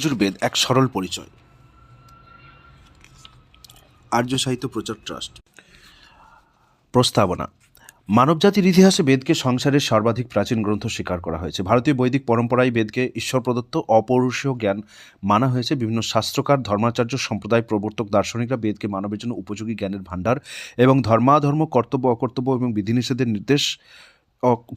যজুর্বেদ এক সরল পরিচয়। আর্য সাহিত্য প্রচার ট্রাস্ট। প্রস্তাবনা। মানবজাতির ইতিহাসে বেদকে সংসারের সর্বাধিক প্রাচীন গ্রন্থ স্বীকার করা হয়েছে। ভারতীয় বৈদিক পরম্পরায় বেদকে ঈশ্বর প্রদত্ত অপৌরুষীয় জ্ঞান মানা হয়েছে। বিভিন্ন শাস্ত্রকার, ধর্মাচার্য, সম্প্রদায় প্রবর্তক, দার্শনিকরা বেদকে মানবের জন্য উপযোগী জ্ঞানের ভাণ্ডার এবং ধর্মাধর্ম, কর্তব্য অকর্তব্য এবং বিধিনিষেধের নির্দেশ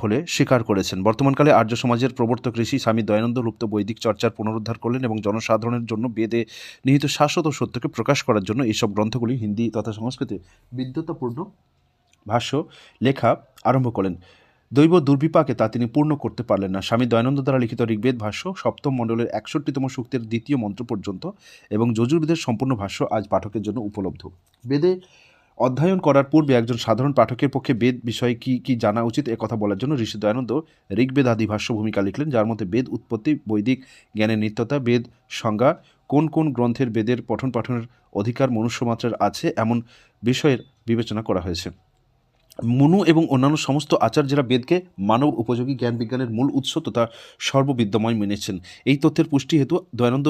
বলে স্বীকার করেছেন। বর্তমানকালে আর্য সমাজের প্রবর্তক ঋষি স্বামী দয়ানন্দ লুপ্ত বৈদিক চর্চার পুনরুদ্ধার করলেন এবং জনসাধারণের জন্য বেদে নিহিত শাশ্বত সত্যকে প্রকাশ করার জন্য এইসব গ্রন্থগুলি হিন্দি তথা সংস্কৃতে বিদ্যুৎপূর্ণ ভাষ্য লেখা আরম্ভ করলেন। দৈব দুর্বিপাকে তা তিনি পূর্ণ করতে পারলেন না। স্বামী দয়ানন্দ দ্বারা লিখিত ঋগ্বেদ ভাষ্য সপ্তম মণ্ডলের 61তম সূক্তের 2য় মন্ত্র পর্যন্ত এবং যজুর্বেদের সম্পূর্ণ ভাষ্য আজ পাঠকের জন্য উপলব্ধ। বেদে অধ্যয়ন করার পূর্বে একজন সাধারণ পাঠকের পক্ষে বেদ বিষয়ে কি কি জানা উচিত এ কথা বলার জন্য ঋষি দয়ানন্দ ঋগ্বেদ আদি ভাষ্য ভূমিকা লিখলেন, যার মধ্যে বেদ উৎপত্তি, বৈদিক জ্ঞানের নিত্যতা, বেদ সংজ্ঞা, কোন কোন গ্রন্থের বেদের পঠন পাঠনের অধিকার মনুষ্যমাত্রার আছে এমন বিষয়ের বিবেচনা করা হয়েছে। মনু এবং অন্যান্য সমস্ত আচার্যরা বেদকে মানব উপযোগী জ্ঞান বিজ্ঞানের মূল উৎস তথা সর্ববিদ্যময় মেনেছেন। এই তথ্যের পুষ্টি হেতু দয়ানন্দ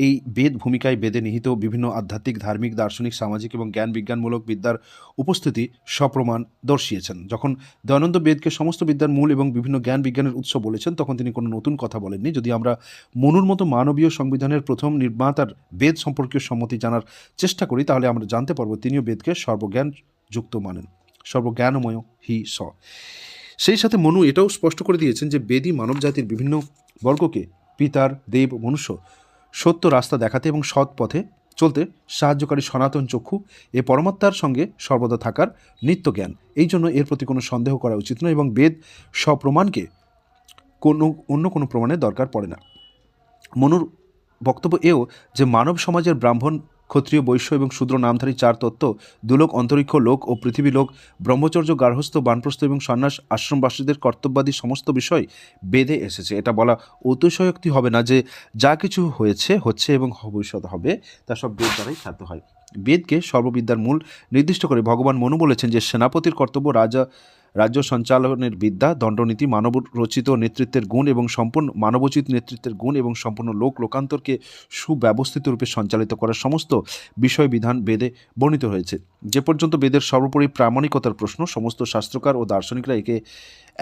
এই বেদ ভূমিকায় বেদে নিহিত বিভিন্ন আধ্যাত্মিক, ধার্মিক, দার্শনিক, সামাজিক এবং জ্ঞান বিজ্ঞানমূলক বিদ্যার উপস্থিতি সপ্রমাণ দর্শিয়েছেন। যখন দয়ানন্দ বেদকে সমস্ত বিদ্যার মূল এবং বিভিন্ন জ্ঞান বিজ্ঞানের উৎস বলেছেন, তখন তিনি কোনো নতুন কথা বলেননি। যদি আমরা মনুর মতো মানবীয় সংবিধানের প্রথম নির্মাতার বেদ সম্পর্কীয় সম্মতি জানার চেষ্টা করি, তাহলে আমরা জানতে পারব তিনিও বেদকে সর্বজ্ঞান যুক্ত মানেন, সর্বজ্ঞানময় হি স। সেই সাথে মনু এটাও স্পষ্ট করে দিয়েছেন যে বেদই মানব জাতির বিভিন্ন বর্গকে পিতার, দেব, মনুষ্য সত্য রাস্তা দেখাতে এবং সৎ পথে চলতে সাহায্যকারী সনাতন চক্ষু, এ পরমাত্মার সঙ্গে সর্বদা থাকার নিত্য জ্ঞান। এই জন্য এর প্রতি কোনো সন্দেহ করা উচিত নয় এবং বেদ স্বপ্রমাণকে অন্য কোনো প্রমাণের দরকার পড়ে না। মনুর বক্তব্য এও যে মানব সমাজের ব্রাহ্মণ, ক্ষত্রিয়, বৈশ্য এবং শূদ্র নামধারী 4 তত্ত্ব, দুলোক, অন্তরিক্ষ লোক ও পৃথিবী লোক, ব্রহ্মচর্য, গার্হস্থ্য, বানপ্রস্থ এবং সন্ন্যাস আশ্রমবাসীদের কর্তব্যাদি সমস্ত বিষয় বেদে এসেছে। এটা বলা অতিশয়োক্তি হবে না যে যা কিছু হয়েছে, হচ্ছে এবং ভবিষ্যৎ হবে তা সব বেদ দ্বারাই খ্যাত হয়। বেদকে সর্ববিদ্যার মূল নির্দিষ্ট করে ভগবান মনু বলেছেন যে সেনাপতির কর্তব্য রাজ্য সঞ্চালনের বিদ্যা, দণ্ডনীতি, মানব রচিত নেতৃত্বের গুণ এবং সম্পূর্ণ মানবোচিত নেতৃত্বের গুণ এবং সম্পূর্ণ লোকান্তরকে সুব্যবস্থিত রূপে সঞ্চালিত করার সমস্ত বিষয়বিধান বেদে বর্ণিত হয়েছে। যে পর্যন্ত বেদের সর্বোপরি প্রামাণিকতার প্রশ্ন, সমস্ত শাস্ত্রকার ও দার্শনিকরা একে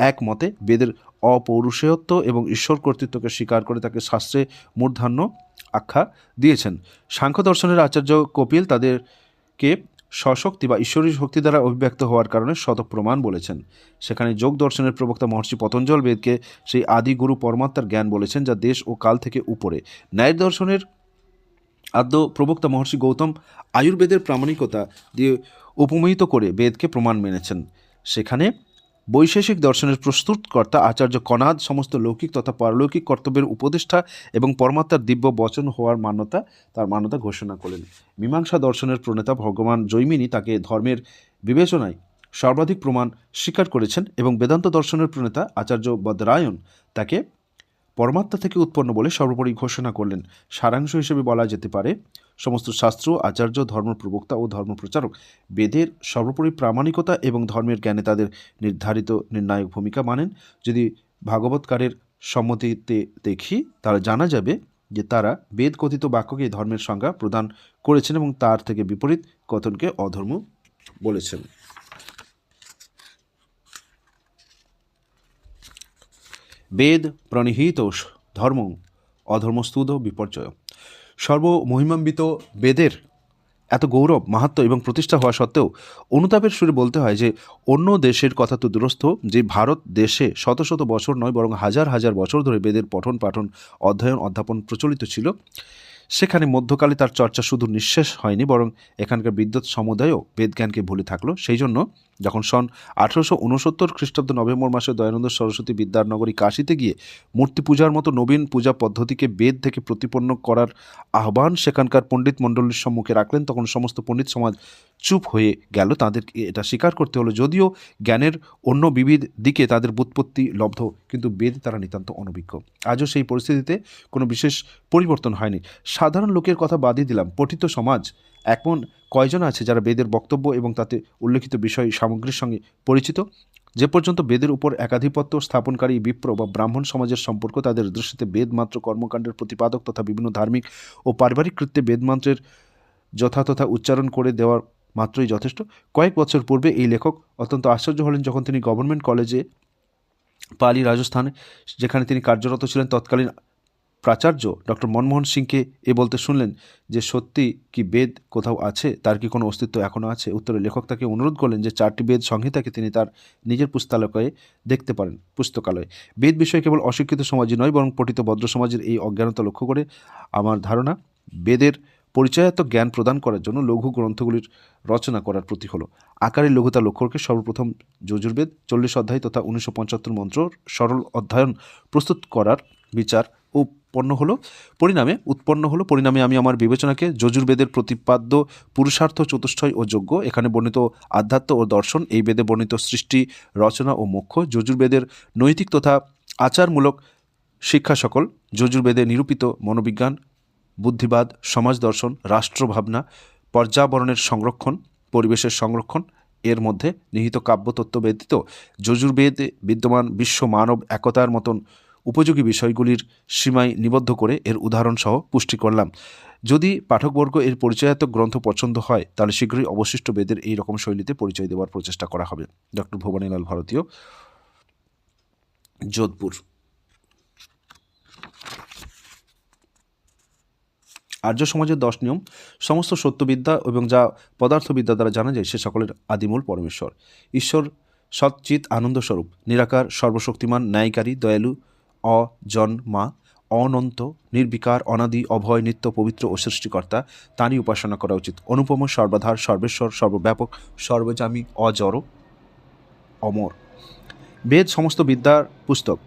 একমতে বেদের অপৌরুষেয়ত্ব এবং ঈশ্বর কর্তৃত্বকে স্বীকার করে তাকে শাস্ত্রে মূর্ধান্য আখ্যা দিয়েছেন। সাংখ্য দর্শনের আচার্য কপিল তাদেরকে স্বশক্তি বা ঈশ্বরী শক্তি দ্বারা অভিব্যক্ত হওয়ার কারণে শতপ্রমাণ বলেছেন। সেখানে যোগ দর্শনের প্রবক্তা মহর্ষি পতঞ্জল বেদকে সেই আদি গুরু পরমাত্মার জ্ঞান বলেছেন, যা দেশ ও কাল থেকে উপরে। ন্যায় দর্শনের আদ্য প্রবক্তা মহর্ষি গৌতম আয়ুর্বেদের প্রামাণিকতা দিয়ে উপমিত করে বেদকে প্রমাণ মেনেছেন। সেখানে বৈশেষিক দর্শনের প্রস্তুতকর্তা আচার্য কনাদ সমস্ত লৌকিক তথা পারলৌকিক কর্তব্যের উপদেষ্টা এবং পরমাত্মার দিব্য বচন হওয়ার তার মান্যতা ঘোষণা করলেন। মীমাংসা দর্শনের প্রণেতা ভগবান জৈমিনী তাকে ধর্মের বিবেচনায় সর্বাধিক প্রমাণ স্বীকার করেছেন এবং বেদান্ত দর্শনের প্রণেতা আচার্য বদরায়ণ তাকে পরমাত্মা থেকে উৎপন্ন বলে সর্বোপরি ঘোষণা করলেন। সারাংশ হিসেবে বলা যেতে পারে, সমস্ত শাস্ত্র, আচার্য, ধর্ম প্রবক্তা ও ধর্মপ্রচারক বেদের সর্বোপরি প্রামাণিকতা এবং ধর্মের জ্ঞানে তাদের নির্ধারিত নির্ণায়ক ভূমিকা মানেন। যদি ভাগবতকারের সম্মতিতে দেখি, তাহলে জানা যাবে যে তারা বেদ কথিত বাক্যকে ধর্মের সংজ্ঞা প্রদান করেছেন এবং তার থেকে বিপরীত কথনকে অধর্ম বলেছেন। বেদ প্রণিহিত ধর্ম অধর্মস্তুদ বিপর্যয়। সর্বমহিমান্বিত বেদের এত গৌরব, মাহাত্ম্য এবং প্রতিষ্ঠা হওয়া সত্ত্বেও অনুতাপের সুরে বলতে হয় যে অন্য দেশের কথা তো দূরস্থ, যে ভারত দেশে শত শত বছর নয় বরং হাজার হাজার বছর ধরে বেদের পঠন পাঠন, অধ্যয়ন, অধ্যাপন প্রচলিত ছিল, সেখানে মধ্যকালে তার চর্চা শুধু নিঃশেষ হয়নি, বরং এখানকার বিদ্যুৎ সমুদায়ও বেদজ্ঞানকে ভুলে থাকলো। সেই জন্য যখন সন 1869 খ্রিস্টাব্দ নভেম্বর মাসে দয়ানন্দ সরস্বতী বিদ্যার নগরী কাশীতে গিয়ে মূর্তি পূজার মতো নবীন পূজা পদ্ধতিকে বেদ থেকে প্রতিপন্ন করার আহ্বান সেখানকার পণ্ডিত মণ্ডলীর সম্মুখে রাখলেন, তখন সমস্ত পণ্ডিত সমাজ চুপ হয়ে গেল। তাদেরকে এটা স্বীকার করতে হলো, যদিও জ্ঞানের অন্য বিবিধ দিকে তাদের ব্যুৎপত্তি লব্ধ, কিন্তু বেদ তারা নিতান্ত অনভিজ্ঞ। আজও সেই পরিস্থিতিতে কোনো বিশেষ পরিবর্তন হয়নি। সাধারণ লোকের কথা বাদই দিলাম, পঠিত সমাজ এমন কয়জন আছে যারা বেদের বক্তব্য এবং তাতে উল্লেখিত বিষয় সামগ্রীর সঙ্গে পরিচিত? যে পর্যন্ত বেদের উপর একাধিপত্য স্থাপনকারী বিপ্র বা ব্রাহ্মণ সমাজের সম্পর্ক, তাদের দৃষ্টিতে বেদ মাত্র কর্মকাণ্ডের প্রতিপাদক তথা বিভিন্ন ধার্মিক ও পারিবারিক কৃত্যে বেদমন্ত্রের যথাতথা উচ্চারণ করে দেওয়ার মাত্রই যথেষ্ট। কয়েক বছর পূর্বে এই লেখক অত্যন্ত আশ্চর্য হলেন যখন তিনি গভর্নমেন্ট কলেজে পালি, রাজস্থানে, যেখানে তিনি কার্যরত ছিলেন, তৎকালীন প্রাচার্য ডক্টর মনমোহন সিংকে বলতে শুনলেন যে সত্যি কি বেদ কোথাও আছে, তার কি কোনো অস্তিত্ব এখনও আছে? উত্তরে লেখক তাকে অনুরোধ করলেন যে 4টি বেদ সংহিতাকে তিনি তার নিজের পুস্তকালয়ে দেখতে পারেন। পুস্তকালয়ে বেদ বিষয়ে কেবল অশিক্ষিত সমাজই নয়, বরং পঠিত ভদ্র সমাজের এই অজ্ঞানতা লক্ষ্য করে আমার ধারণা বেদের পরিচয়াত্মক জ্ঞান প্রদান করার জন্য লঘু গ্রন্থগুলির রচনা করার প্রতীক হলো। আকারের লঘুতা লক্ষ্য করে সর্বপ্রথম যজুর্বেদ 40 অধ্যায় তথা 1975 মন্ত্র সরল অধ্যয়ন প্রস্তুত করার বিচার উৎপন্ন হলো। পরিণামে আমি আমার বিবেচনাকে যজুর্বেদের প্রতিপাদ্য পুরুষার্থ, চতুষ্টয় ও যজ্ঞ, এখানে বর্ণিত আধ্যাত্ম ও দর্শন, এই বেদে বর্ণিত সৃষ্টি, রচনা ও মোক্ষ, যজুর্বেদের নৈতিক তথা আচারমূলক শিক্ষা সকল, যজুর্বেদে নিরূপিত মনোবিজ্ঞান, বুদ্ধিবাদ, সমাজ দর্শন, রাষ্ট্রভাবনা, পর্যাবরণের সংরক্ষণ, পরিবেশের সংরক্ষণ, এর মধ্যে নিহিত কাব্যতত্ত্ব ব্যতীত যজুর্বেদে বিদ্যমান বিশ্ব মানব একতার মতন উপযোগী বিষয়গুলির সীমায় নিবদ্ধ করে এর উদাহরণসহ পুষ্টি করলাম। যদি পাঠকবর্গ এর পরিচয়াত্মক গ্রন্থ পছন্দ হয় তাহলে শীঘ্রই অবশিষ্ট বেদের এই রকম শৈলীতে পরিচয় দেওয়ার প্রচেষ্টা করা হবে। ডক্টর ভবানীলাল ভারতীয়, যোধপুর। আর্য সমাজের 10 নিয়ম। সমস্ত সত্যবিদ্যা এবং যা পদার্থবিদ্যা দ্বারা জানা যায় সে সকলের আদিমূল পরমেশ্বর। ঈশ্বর সচ্চিৎ আনন্দস্বরূপ, নিরাকার, সর্বশক্তিমান, ন্যায়কারী, দয়ালু, অজন্মা, অনন্ত, নির্বিকার, অনাদি, অভয়, নিত্য, পবিত্র ও সৃষ্টিকর্তা। তাঁরই উপাসনা করা উচিত। অনুপম, সর্বাধার, সর্বেশ্বর, সর্বব্যাপক, সর্বজামী, অজড়, অমর। বেদ সমস্ত বিদ্যার পুস্তক।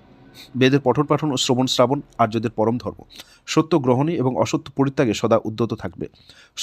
বেদের পঠন পাঠন ও শ্রবণ শ্রাবণ আর্যদের পরম ধর্ম। সত্য গ্রহণে এবং অসত্য পরিত্যাগে সদা উদ্যত থাকবে।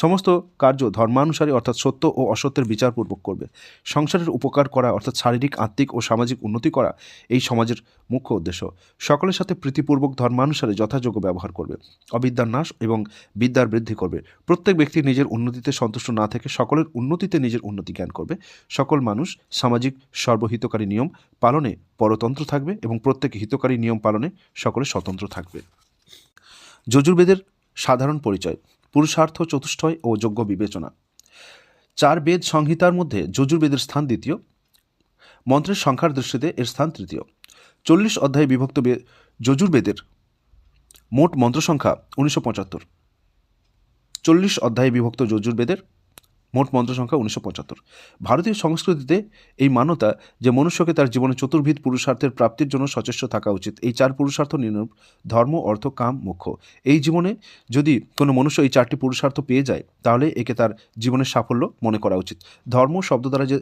সমস্ত কার্য ধর্মানুসারে অর্থাৎ সত্য ও অসত্যের বিচারপূর্বক করবে। সংসারের উপকার করা অর্থাৎ শারীরিক, আত্মিক ও সামাজিক উন্নতি করা এই সমাজের মুখ্য উদ্দেশ্য। সকলের সাথে প্রীতিপূর্বক ধর্মানুসারে যথাযোগ্য ব্যবহার করবে। অবিদ্যার নাশ এবং বিদ্যার বৃদ্ধি করবে। প্রত্যেক ব্যক্তি নিজের উন্নতিতে সন্তুষ্ট না থেকে সকলের উন্নতিতে নিজের উন্নতি জ্ঞান করবে। সকল মানুষ সামাজিক সর্বহিতকারী নিয়ম পালনে পরতন্ত্র থাকবে এবং প্রত্যেক হিতকারী নিয়ম পালনে সকলে স্বতন্ত্র থাকবে। যজুর্বেদের সাধারণ পরিচয়। পুরুষার্থ, চতুষ্টয় ও যজ্ঞ বিবেচনা। 4 বেদ সংহিতার মধ্যে যজুর্বেদের স্থান দ্বিতীয়। মন্ত্রের সংখ্যার দৃষ্টিতে এর স্থান তৃতীয়। 40 অধ্যায়ে বিভক্ত যজুর্বেদের মোট মন্ত্র সংখ্যা 1975। 40 অধ্যায়ে বিভক্ত যজুর্বেদের মোট মন্ত্র সংখ্যা 1975। ভারতীয় সংস্কৃতিতে এই মান্যতা যে মনুষ্যকে তার জীবনে চতুর্বিধ পুরুষার্থের প্রাপ্তির জন্য সচেষ্ট থাকা উচিত। এই 4 পুরুষার্থ নির্ণয় ধর্ম, অর্থ, কাম, মোক্ষ। এই জীবনে যদি কোনো মনুষ্য এই 4টি পুরুষার্থ পেয়ে যায় তাহলে একে তার জীবনের সাফল্য মনে করা উচিত। ধর্ম শব্দ দ্বারা যে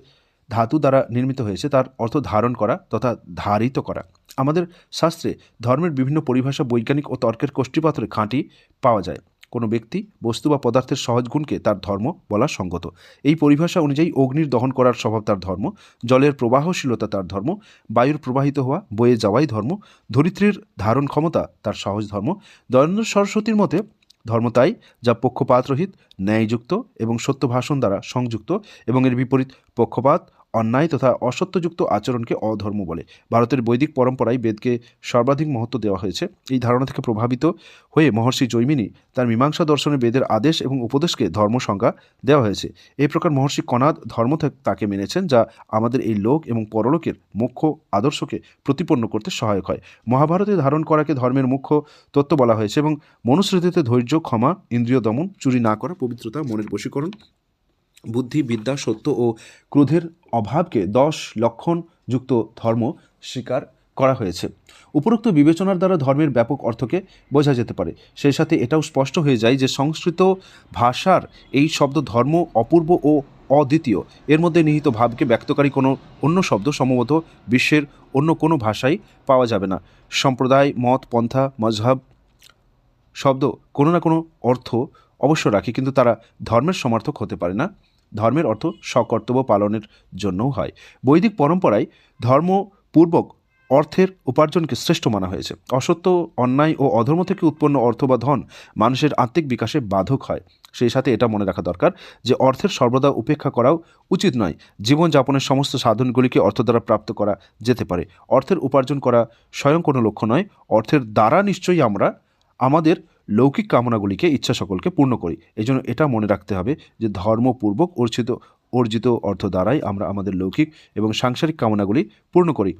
ধাতু দ্বারা নির্মিত হয়েছে তার অর্থ ধারণ করা তথা ধারিত করা। আমাদের শাস্ত্রে ধর্মের বিভিন্ন পরিভাষা বৈজ্ঞানিক ও তর্কের কোষ্ঠীপাথরে খাঁটি পাওয়া যায়। কোনো ব্যক্তি, বস্তু বা পদার্থের সহজ গুণকে তার ধর্ম বলা সঙ্গত। এই পরিভাষা অনুযায়ী অগ্নির দহন করার স্বভাব তার ধর্ম, জলের প্রবাহশীলতা তার ধর্ম, বায়ুর প্রবাহিত হওয়া, বয়ে যাওয়াই ধর্ম, ধরিত্রীর ধারণ ক্ষমতা তার সহজ ধর্ম। দয়ানন্দ সরস্বতীর মতে ধর্ম তাই যা পক্ষপাতরহিত, ন্যায়যুক্ত এবং সত্য ভাষণ দ্বারা সংযুক্ত, এবং এর বিপরীত পক্ষপাত, অন্যায় তথা অসত্যযুক্ত আচরণকে অধর্ম বলে। ভারতের বৈদিক পরম্পরায় বেদকে সর্বাধিক মহত্ব দেওয়া হয়েছে। এই ধারণা থেকে প্রভাবিত হয়ে মহর্ষি জৈমিনী তার মীমাংসা দর্শনে বেদের আদেশ এবং উপদেশকে ধর্ম সংজ্ঞা দেওয়া হয়েছে। এই প্রকার মহর্ষি কনাদ ধর্ম তাকে মেনেছেন যা আমাদের এই লোক এবং পরলোকের মুখ্য আদর্শকে প্রতিপন্ন করতে সহায়ক হয়। মহাভারতে ধারণ করাকে ধর্মের মুখ্য তত্ত্ব বলা হয়েছে এবং মনুস্মৃতিতে ধৈর্য, ক্ষমা, ইন্দ্রিয় দমন, চুরি না করা, পবিত্রতা, মনের বশীকরণ, বুদ্ধি, বিদ্যা, সত্য ও ক্রোধের অভাবকে 10 লক্ষণ যুক্ত ধর্ম স্বীকার করা হয়েছে। উপরোক্ত বিবেচনার দ্বারা ধর্মের ব্যাপক অর্থকে বোঝা যেতে পারে। সেই সাথে এটাও স্পষ্ট হয়ে যায় যে সংস্কৃত ভাষার এই শব্দ ধর্ম অপূর্ব ও অদ্বিতীয়। এর মধ্যে নিহিত ভাবকে ব্যক্তকারী কোনো অন্য শব্দ সম্ভবত বিশ্বের অন্য কোনো ভাষায় পাওয়া যাবে না। সম্প্রদায়, মত, পন্থা, মজহব শব্দ কোনো না কোনো অর্থ অবশ্য রাখে, কিন্তু তারা ধর্মের সমার্থক হতে পারে না। ধর্মের অর্থ স্বকর্তব্য পালনের জন্যও হয়। বৈদিক পরম্পরায় ধর্মপূর্বক অর্থের উপার্জনকে শ্রেষ্ঠ মানা হয়েছে। অসত্য, অন্যায় ও অধর্ম থেকে উৎপন্ন অর্থ বা ধন মানুষের আত্মিক বিকাশে বাধক হয়। সেই সাথে এটা মনে রাখা দরকার যে অর্থের সর্বদা উপেক্ষা করাও উচিত নয়। জীবনযাপনের সমস্ত সাধনগুলিকে অর্থ দ্বারা প্রাপ্ত করা যেতে পারে। অর্থের উপার্জন করা স্বয়ং কোনো লক্ষ্য নয়। অর্থের দ্বারা নিশ্চয়ই আমরা আমাদের লৌকিক কামনাগুলিকে ইচ্ছা সকলকে পূর্ণ করি। এই জন্য এটা মনে রাখতে হবে যে ধর্মপূর্বক অর্জিত অর্থ দ্বারাই আমরা আমাদের লৌকিক এবং সাংসারিক কামনাগুলি পূর্ণ করি।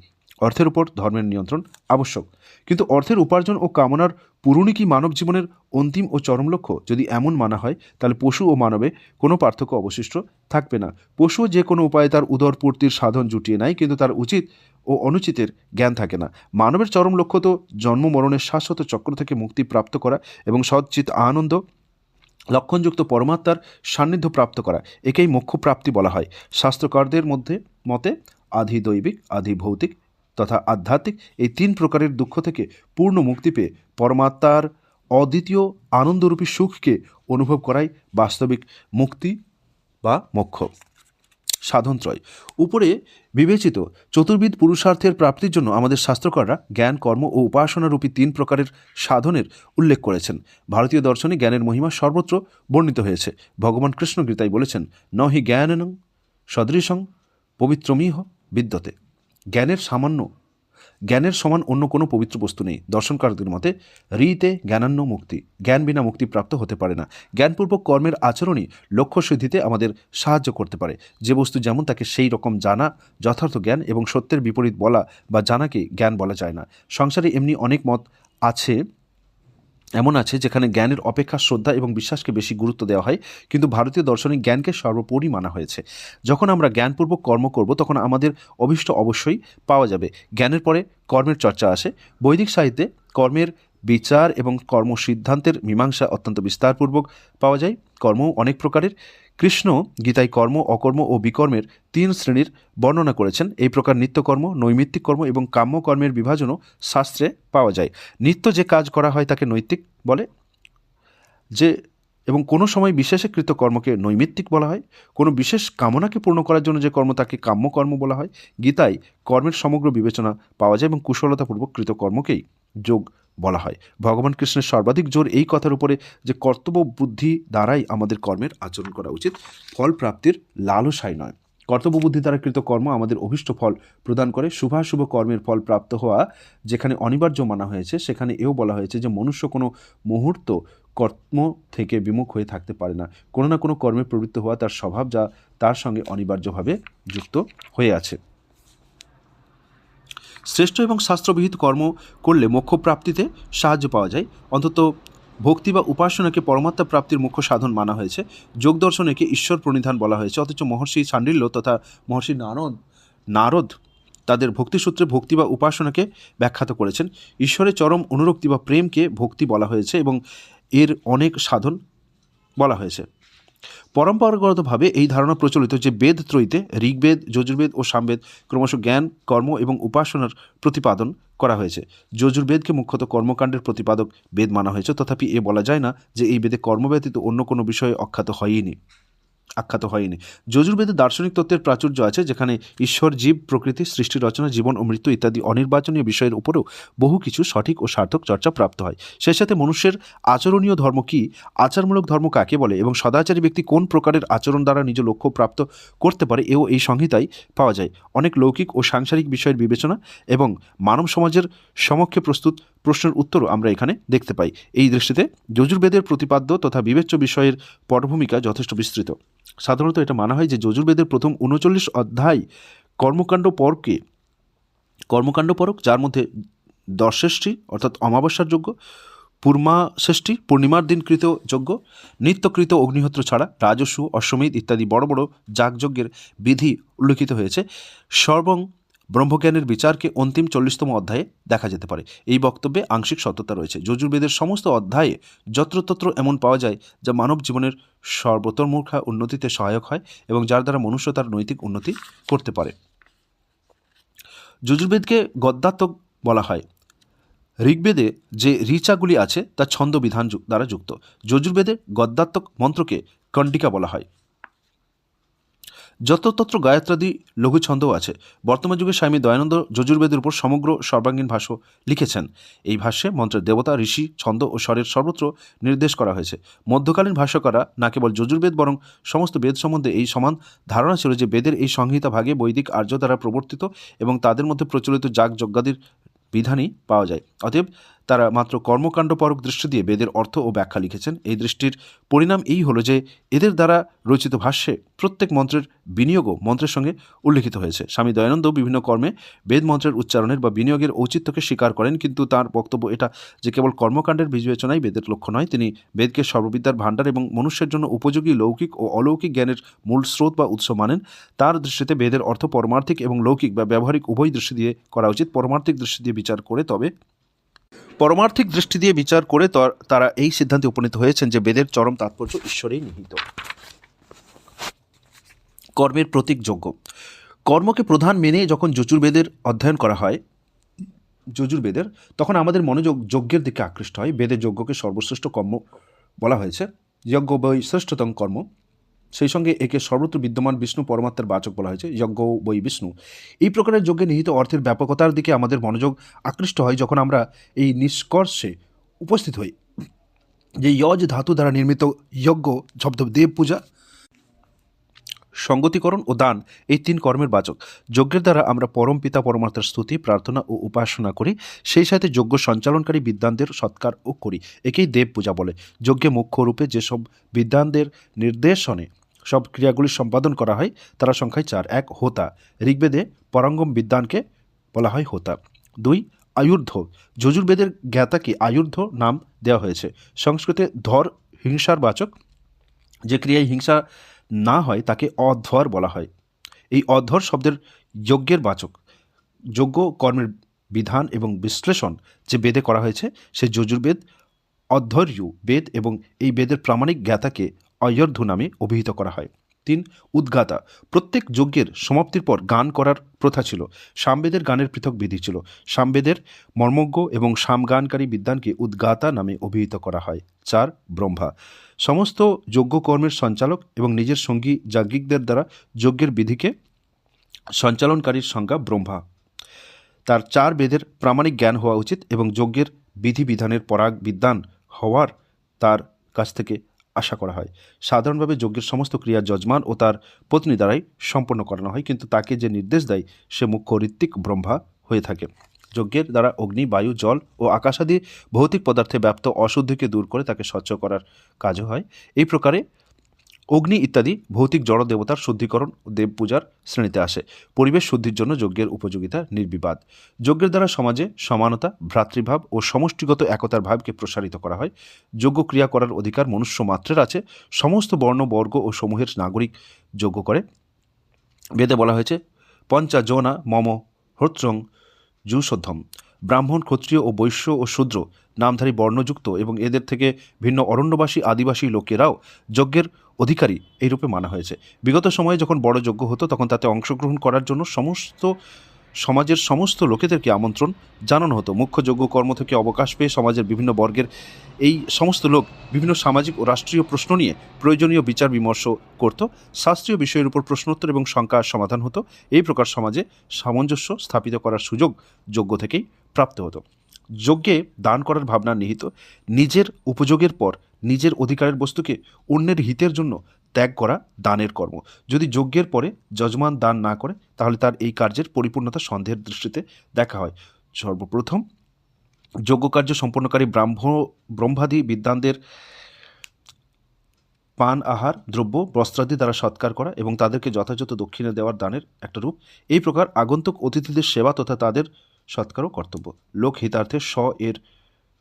অর্থের উপর ধর্মের নিয়ন্ত্রণ আবশ্যক। কিন্তু অর্থের উপার্জন ও কামনার পূরণই কি মানব জীবনের অন্তিম ও চরম লক্ষ্য? যদি এমন মানা হয় তাহলে পশু ও মানবে কোনো পার্থক্য অবশিষ্ট থাকবে না। পশুও যে কোনো উপায়ে তার উদরপূর্তির সাধন জুটিয়ে নেয়, কিন্তু তার উচিত ও অনুচিতের জ্ঞান থাকে না। মানবের চরম লক্ষ্য তো জন্ম মরণের শাশ্বত চক্র থেকে মুক্তি প্রাপ্ত করা এবং সচ্চিত আনন্দ লক্ষণযুক্ত পরমাত্মার সান্নিধ্য প্রাপ্ত করা। একেই মোক্ষ প্রাপ্তি বলা হয়। শাস্ত্রকারদের মতে আধি দৈবিক, আধি ভৌতিক তথা আধ্যাত্মিক এই তিন প্রকারের দুঃখ থেকে পূর্ণ মুক্তি পেয়ে পরমাত্মার অদ্বিতীয় আনন্দরূপী সুখকে অনুভব করাই বাস্তবিক মুক্তি বা মোক্ষ। সাধনত্রয় উপরে বিবেচিত চতুর্বিধ পুরুষার্থের প্রাপ্তির জন্য আমাদের শাস্ত্রকাররা জ্ঞান, কর্ম ও উপাসনারূপী তিন প্রকারের সাধনের উল্লেখ করেছেন। ভারতীয় দর্শনে জ্ঞানের মহিমা সর্বত্র বর্ণিত হয়েছে। ভগবান কৃষ্ণ গীতায় বলেছেন, ন হি জ্ঞানেন সদৃশং পবিত্রমিহ বিদ্যতে। জ্ঞানের সমান অন্য কোনো পবিত্র বস্তু নেই। দর্শনকারকদের মতে রীতে জ্ঞানান্য মুক্তি, জ্ঞান বিনা মুক্তি প্রাপ্ত হতে পারে না। জ্ঞানপূর্বক কর্মের আচরণই লক্ষ্য সিদ্ধিতে আমাদের সাহায্য করতে পারে। যে বস্তু যেমন তাকে সেই রকম জানা যথার্থ জ্ঞান, এবং সত্যের বিপরীত বলা বা জানাকে জ্ঞান বলা যায় না। সংসারে এমনি অনেক মত এমন আছে যেখানে জ্ঞানের অপেক্ষা শ্রদ্ধা এবং বিশ্বাসকে বেশি গুরুত্ব দেওয়া হয়, কিন্তু ভারতীয় দর্শনে জ্ঞানকে সর্বোপরি মানা হয়েছে। যখন আমরা জ্ঞানপূর্বক কর্ম করব তখন আমাদের অভীষ্ট অবশ্যই পাওয়া যাবে। জ্ঞানের পরে কর্মের চর্চা আসে। বৈদিক সাহিত্যে কর্মের বিচার এবং কর্ম সিদ্ধান্তের মীমাংসা অত্যন্ত বিস্তারপূর্বক পাওয়া যায়। কর্ম অনেক প্রকারের। কৃষ্ণ গীতায় কর্ম, অকর্ম ও বিকর্মের তিন শ্রেণীর বর্ণনা করেছেন। এই প্রকার নিত্যকর্ম, নৈমিত্তিক কর্ম এবং কাম্য কর্মের বিভাজনও শাস্ত্রে পাওয়া যায়। নিত্য যে কাজ করা হয় তাকে নৈতিক বলে, এবং কোনো সময় বিশেষে কৃত কর্মকে নৈমিত্তিক বলা হয়। কোনো বিশেষ কামনাকে পূর্ণ করার জন্য যে কর্ম তাকে কাম্য কর্ম বলা হয়। গীতায় কর্মের সমগ্র বিবেচনা পাওয়া যায় এবং কুশলতাপূর্বক কৃত কর্মকেই যোগ বলা হয়। ভগবান কৃষ্ণের সর্বাধিক জোর এই কথার উপরে যে কর্তব্য বুদ্ধি দ্বারাই আমাদের কর্মের আচরণ করা উচিত, ফল প্রাপ্তির লালসায় নয়। কর্তব্য বুদ্ধি দ্বারা কৃত কর্ম আমাদের অভীষ্ট ফল প্রদান করে। শুভাশুভ কর্মের ফল প্রাপ্ত হওয়া যেখানে অনিবার্য মানা হয়েছে, সেখানে এও বলা হয়েছে যে মনুষ্য কোনো মুহূর্ত কর্ম থেকে বিমুখ হয়ে থাকতে পারে না। কোনো না কোনো কর্মে প্রবৃত্ত হওয়া তার স্বভাব, যা তার সঙ্গে অনিবার্যভাবে যুক্ত হয়ে আছে। শ্রেষ্ঠ এবং শাস্ত্রবিহিত কর্ম করলে মোক্ষ প্রাপ্তিতে সাহায্য পাওয়া যায়। অন্তত ভক্তি বা উপাসনাকে পরমাত্মা প্রাপ্তির মুখ্য সাধন মানা হয়েছে। যোগ দর্শনেকে ঈশ্বর প্রণিধান বলা হয়েছে। অথচ মহর্ষি শাণ্ডিল্য তথা মহর্ষি নারদ তাদের ভক্তিসূত্রে ভক্তি বা উপাসনাকে ব্যাখ্যাত করেছেন। ঈশ্বরের চরম অনুরক্তি বা প্রেমকে ভক্তি বলা হয়েছে এবং এর অনেক সাধন বলা হয়েছে। পরম্পরাগতভাবে এই ধারণা প্রচলিত যে বেদ ত্রয়ীতে ঋগ্বেদ, যজুর্বেদ ও সামবেদ ক্রমশ জ্ঞান, কর্ম এবং উপাসনার প্রতিপাদন করা হয়েছে। যজুর্বেদকে মুখ্যত কর্মকাণ্ডের প্রতিপাদক বেদ মানা হয়েছে। তথাপি এ বলা যায় না যে এই বেদে কর্ম ব্যতীত অন্য কোনো বিষয়ে আখ্যাত হয়নি। যজুর্বেদে দার্শনিক তত্ত্বের প্রাচুর্য আছে, যেখানে ঈশ্বর, জীব, প্রকৃতি, সৃষ্টি রচনা, জীবন ও মৃত্যু ইত্যাদি অনির্বাচনীয় বিষয়ের উপরেও বহু কিছু সঠিক ও সার্থক চর্চা প্রাপ্ত হয়। সেই সাথে মনুষ্যের আচরণীয় ধর্ম কী, আচারমূলক ধর্ম কাকে বলে এবং সদাচারী ব্যক্তি কোন প্রকারের আচরণ দ্বারা নিজ লক্ষ্য প্রাপ্ত করতে পারে, এও এই সংহিতায় পাওয়া যায়। অনেক লৌকিক ও সাংসারিক বিষয়ের বিবেচনা এবং মানব সমাজের সমক্ষে প্রস্তুত প্রশ্নের উত্তরও আমরা এখানে দেখতে পাই। এই দৃষ্টিতে যজুর্বেদের প্রতিপাদ্য তথা বিবেচ্য বিষয়ের পটভূমিকা যথেষ্ট বিস্তৃত। সাধারণত এটা মানা হয় যে যজুর্বেদের প্রথম 39 অধ্যায় কর্মকাণ্ড পরক, যার মধ্যে দশষ্ঠী অর্থাৎ অমাবস্যার যজ্ঞ, পূর্ণিমার দিন কৃত যজ্ঞ, নিত্যকৃত অগ্নিহোত্র ছাড়া রাজস্ব, অশ্বমেধ ইত্যাদি বড় বড় যাগযজ্ঞের বিধি উল্লিখিত হয়েছে। সর্বং ব্রহ্মজ্ঞানের বিচারকে অন্তিম 40তম অধ্যায়ে দেখা যেতে পারে। এই বক্তব্যে আংশিক সত্যতা রয়েছে। যজুর্বেদের সমস্ত অধ্যায়ে যত্রতত্র এমন পাওয়া যায় যা মানব জীবনের সর্বতোমুখী উন্নতিতে সহায়ক হয় এবং যার দ্বারা মনুষ্য তার নৈতিক উন্নতি করতে পারে। যজুর্বেদকে গদ্যাত্মক বলা হয়। ঋগ্বেদে যে ঋচাগুলি আছে তা ছন্দ বিধান দ্বারা যুক্ত। যজুর্বেদে গদ্যাত্মক মন্ত্রকে কণ্ডিকা বলা হয়। যত্রতত্র গায়ত্রাদি লঘু ছন্দও আছে। বর্তমান যুগে স্বামী দয়ানন্দ যজুর্বেদের উপর সমগ্র সর্বাঙ্গীন ভাষ্য লিখেছেন। এই ভাষ্যে মন্ত্রের দেবতা, ঋষি, ছন্দ ও স্বরের সর্বত্র নির্দেশ করা হয়েছে। মধ্যকালীন ভাষ্যকাররা না কেবল যজুর্বেদ বরং সমস্ত বেদ সম্বন্ধে এই সমান ধারণা ছিল যে বেদের এই সংহিতা ভাগে বৈদিক আর্য দ্বারা প্রবর্তিত এবং তাদের মধ্যে প্রচলিত যাগ যজ্ঞাদির বিধানই পাওয়া যায়। অতএব তারা মাত্র কর্মকাণ্ডপরক দৃষ্টি দিয়ে বেদের অর্থ ও ব্যাখ্যা লিখেছেন। এই দৃষ্টির পরিণাম এই হলো যে এদের দ্বারা রচিত ভাষ্যে প্রত্যেক মন্ত্রের বিনিয়োগও মন্ত্রের সঙ্গে উল্লিখিত হয়েছে। স্বামী দয়ানন্দ বিভিন্ন কর্মে বেদ মন্ত্রের উচ্চারণের বা বিনিয়োগের ঔচিত্যকে স্বীকার করেন, কিন্তু তার বক্তব্য এটা যে কেবল কর্মকাণ্ডের বিবেচনাই বেদের লক্ষ্য নয়। তিনি বেদকে সর্ববিদ্যার ভাণ্ডার এবং মনুষ্যের জন্য উপযোগী লৌকিক ও অলৌকিক জ্ঞানের মূল স্রোত বা উৎস মানেন। তার দৃষ্টিতে বেদের অর্থ পরমার্থিক এবং লৌকিক বা ব্যবহারিক উভয় দৃষ্টি দিয়ে করা উচিত। পরমার্থিক দৃষ্টি দিয়ে বিচার করে তারা এই সিদ্ধান্তে উপনীত হয়েছেন যে বেদের চরম তাৎপর্য ঈশ্বরেই নিহিত। কর্মের প্রতীক যজ্ঞ। কর্মকে প্রধান মেনে যখন যজুর্বেদের অধ্যয়ন করা হয় তখন আমাদের মনোযোগ যজ্ঞের দিকে আকৃষ্ট হয়। বেদের যজ্ঞকে সর্বশ্রেষ্ঠ কর্ম বলা হয়েছে। যজ্ঞ বৈ শ্রেষ্ঠতম কর্ম। সেই সঙ্গে একে সর্বত্র বিদ্যমান বিষ্ণু পরমাত্মার বাচক বলা হয়েছে। যজ্ঞ বৈ বিষ্ণু। এই প্রকারের যজ্ঞে নিহিত অর্থের ব্যাপকতার দিকে আমাদের মনোযোগ আকৃষ্ট হয় যখন আমরা এই নিষ্কর্ষে উপস্থিত হই যে যজ ধাতু দ্বারা নির্মিত যজ্ঞ শব্দ দেব পূজা, সঙ্গতিকরণ ও দান এই তিন কর্মের বাচক। যজ্ঞের দ্বারা আমরা পরম পিতা পরমাত্মার স্তুতি, প্রার্থনা ও উপাসনা করি। সেই সাথে যজ্ঞ সঞ্চালনকারী বিদ্বানদের সৎকারও করি। একেই দেব পূজা বলে। যজ্ঞে মুখ্য রূপে যেসব বিদ্বানদের নির্দেশনে সব ক্রিয়াগুলি সম্পাদন করা হয় তারা সংখ্যায় 4। 1. হোতা। ঋগ্বেদে পরাঙ্গম বিদ্বানকে বলা হয় হোতা। 2. আয়ুর্ধ্ব। যজুর্বেদের জ্ঞাতাকে আয়ুর্ধ্ব নাম দেওয়া হয়েছে। সংস্কৃতে ধর হিংসার বাচক। যে ক্রিয়ায় হিংসা না হয় তাকে অধ্বর বলা হয়। এই অধ্বর শব্দের যজ্ঞের বাচক। যজ্ঞ কর্মের বিধান এবং বিশ্লেষণ যে বেদে করা হয়েছে সে যজুর্বেদ অধ্বর্য বেদ এবং এই বেদের প্রামাণিক জ্ঞাতাকে অয়র্ধ নামে অভিহিত করা হয়। 3. উদ্গাতা। প্রত্যেক যজ্ঞের সমাপ্তির পর গান করার প্রথা ছিল। সামবেদের গানের পৃথক বিধি ছিল। সামবেদের মর্মজ্ঞ এবং সামগানকারী বিদ্বানকে উদ্গাতা নামে অভিহিত করা হয়। 4. ব্রহ্মা। সমস্ত যজ্ঞ কর্মের সঞ্চালক এবং নিজের সঙ্গী যাজ্ঞিকদের দ্বারা যজ্ঞের বিধিকে সঞ্চালনকারীর সংজ্ঞা ব্রহ্মা। তার 4 বেদের প্রামাণিক জ্ঞান হওয়া উচিত এবং যজ্ঞের বিধিবিধানের পরাগ বিদ্বান হওয়ার তার কাছ থেকে আশা করা হয়। সাধারণভাবে যজ্ঞের সমস্ত ক্রিয়া যজমান ও তার পত্নী দ্বারাই সম্পন্ন করানো হয়, কিন্তু তাকে যে নির্দেশ দেয় সে মুখ্য ঋত্বিক ব্রহ্মা হয়ে থাকে। যজ্ঞের দ্বারা অগ্নি, বায়ু, জল ও আকাশাদি ভৌতিক পদার্থে ব্যাপ্ত অশুদ্ধিকে দূর করে তাকে স্বচ্ছ করার কাজও হয়। এই প্রকারে অগ্নি ইত্যাদি ভৌতিক জড় দেবতার শুদ্ধিকরণ ও দেব পূজার শ্রেণীতে আসে। পরিবেশ শুদ্ধির জন্য যজ্ঞের উপযোগিতা নির্বিবাদ। যজ্ঞের দ্বারা সমাজে সমানতা, ভ্রাতৃভাব ও সমষ্টিগত একতার ভাবকে প্রসারিত করা হয়। যজ্ঞ ক্রিয়া করার অধিকার মনুষ্য মাত্রের আছে। সমস্ত বর্ণ, বর্গ ও সমূহের নাগরিক যজ্ঞ করে। বেদে বলা হয়েছে পঞ্চাজনা মম হ্রত্রং জুষোদ্ধম। ব্রাহ্মণ, ক্ষত্রিয় ও বৈশ্য ও শূদ্র নামধারী বর্ণযুক্ত এবং এদের থেকে ভিন্ন অরণ্যবাসী আদিবাসী লোকেরাও যজ্ঞের অধিকারী এইরূপে মানা হয়েছে। বিগত সময়ে যখন বড় যজ্ঞ হতো তখন তাতে অংশগ্রহণ করার জন্য সমাজের সমস্ত লোকেদেরকে আমন্ত্রণ জানানো হতো। মুখ্য যজ্ঞ কর্ম থেকে অবকাশ পেয়ে সমাজের বিভিন্ন বর্গের এই সমস্ত লোক বিভিন্ন সামাজিক ও রাষ্ট্রীয় প্রশ্ন নিয়ে প্রয়োজনীয় বিচার বিমর্শ করত। শাস্ত্রীয় বিষয়ের উপর প্রশ্নোত্তর এবং শঙ্কার সমাধান হতো। এই প্রকার সমাজে সামঞ্জস্য স্থাপিত করার সুযোগ যজ্ঞ থেকেই প্রাপ্ত হতো। যজ্ঞে দান করার ভাবনা নিহিত। নিজের উপযোগের পর নিজের অধিকারের বস্তুকে অন্যের হিতের জন্য ত্যাগ করা দানের কর্ম। যদি যজ্ঞের পরে যজমান দান না করে তাহলে তার এই কার্যের পরিপূর্ণতা সন্দেহের দৃষ্টিতে দেখা হয়। সর্বপ্রথম যজ্ঞকার্য সম্পন্নকারী ব্রহ্মাদি বিদ্বানদের পান, আহার, দ্রব্য, বস্ত্রাদি দ্বারা সৎকার করা এবং তাদেরকে যথাযথ দক্ষিণা দেওয়ার দানের একটা রূপ। এই প্রকার আগন্তুক অতিথিদের সেবা তথা তাদের সৎকারও কর্তব্য। লোক হিতার্থে এর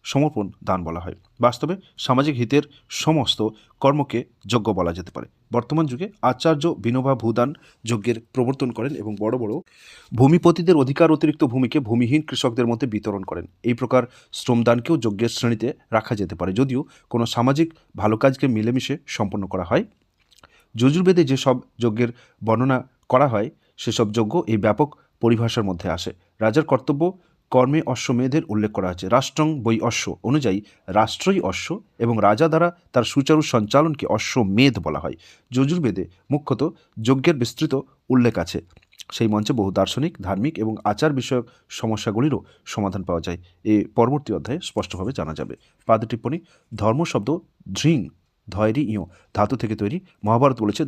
সমর্পণ দান বলা হয়। বাস্তবে সামাজিক হিতের সমস্ত কর্মকে যজ্ঞ বলা যেতে পারে। বর্তমান যুগে আচার্য বিনোবা ভূদান যজ্ঞের প্রবর্তন করেন এবং বড় বড় ভূমিপতিদের অধিকার অতিরিক্ত ভূমিকে ভূমিহীন কৃষকদের মধ্যে বিতরণ করেন। এই প্রকার শ্রমদানকেও যজ্ঞের শ্রেণীতে রাখা যেতে পারে, যদিও কোনো সামাজিক ভালো কাজকে মিলেমিশে সম্পন্ন করা হয়। যজুর্বেদে যেসব যজ্ঞের বর্ণনা করা হয় সেসব যজ্ঞ এই ব্যাপক পরিভাষার মধ্যে আসে। রাজার কর্তব্য কর্মে অশ্বমেধের উল্লেখ করা আছে। রাষ্ট্রং বৈ অশ্ব অনুযায়ী রাষ্ট্রই অশ্ব এবং রাজা দ্বারা তার সুচারু সঞ্চালনকে অশ্বমেধ বলা হয়। যজুর্বেদে মুখ্যত যজ্ঞের বিস্তৃত উল্লেখ আছে। সেই মঞ্চে বহু দার্শনিক, ধার্মিক এবং আচার বিষয়ক সমস্যাগুলিরও সমাধান পাওয়া যায়। এ পরবর্তী অধ্যায়ে স্পষ্টভাবে জানা যাবে। পাদ টিপ্পণী, ধর্ম শব্দ ধৃং ধৈরি ইয় ধাতু থেকে তৈরি। মহাভারত বলেছে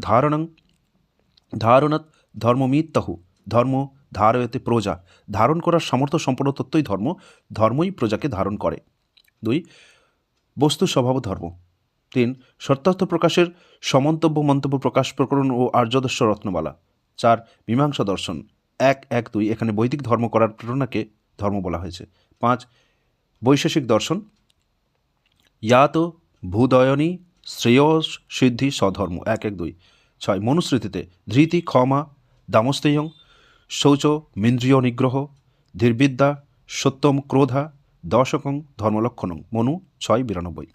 ধারণাৎ ধর্মমিত্যাহু, ধর্ম ধারয়তে প্রজা। ধারণ করার সামর্থ্য সম্পন্ন তত্ত্বই ধর্ম, ধর্মই প্রজাকে ধারণ করে। 2. বস্তু স্বভাব ধর্ম। 3. সত্যার্থ প্রকাশের সমন্তব্য মন্তব্য প্রকাশ প্রকরণ ও আর্যদর্শ রত্নমালা। 4. মীমাংসা দর্শন 1.1.2 এখানে বৈদিক ধর্ম করার প্রেরণাকে ধর্ম বলা হয়েছে। 5. বৈশেষিক দর্শন ইয়াত ভূদয়নী শ্রেয় সিদ্ধি স্বধর্ম 1.1.2। 6. মনুস্মৃতিতে ধৃতি ক্ষমা দামস্তেয়ং শৌচ মিন্দ্রিয় নিগ্রহ ধীরবিদ্যা সত্যম ক্রোধা দশকং ধর্মলক্ষণং মনু 6:92।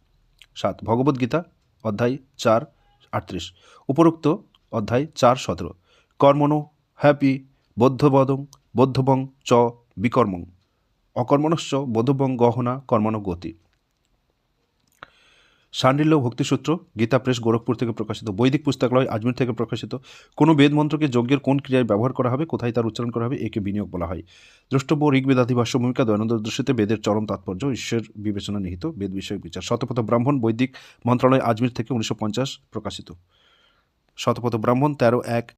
7. ভগবদ্গীতা অধ্যায় 4:38 উপরোক্ত অধ্যায় 4:17 কর্মণো হ্যাপি বৌদ্ধবং চ বিকর্মং অকর্মণশ্চ বৌদ্ধবং গহনা কর্মণ গতি। শাণ্ডিল্য ভক্তিসূত্র গীতা প্রেস গোরখপুর থেকে প্রকাশিত। বৈদিক পুস্তকালয় আজমির থেকে প্রকাশিত। কোনো বেদ মন্ত্রকে যজ্ঞের কোন ক্রিয়ায় ব্যবহার করা হবে, কোথায় তার উচ্চারণ করা হবে, একে বিনিয়োগ বলা হয়। দ্রষ্টব্য ঋগ্বেদাধিভাষ্য ভূমিকা দয়ানন্দ দৃষ্টিতে বেদের চরম তাৎপর্য, ঈশ্বর বিবেচনা নিহিত, বেদ বিষয়ক বিচার। শতপথ ব্রাহ্মণ বৈদিক মন্ত্রণালয় আজমির থেকে 1950 প্রকাশিত। শতপথ ব্রাহ্মণ 13.1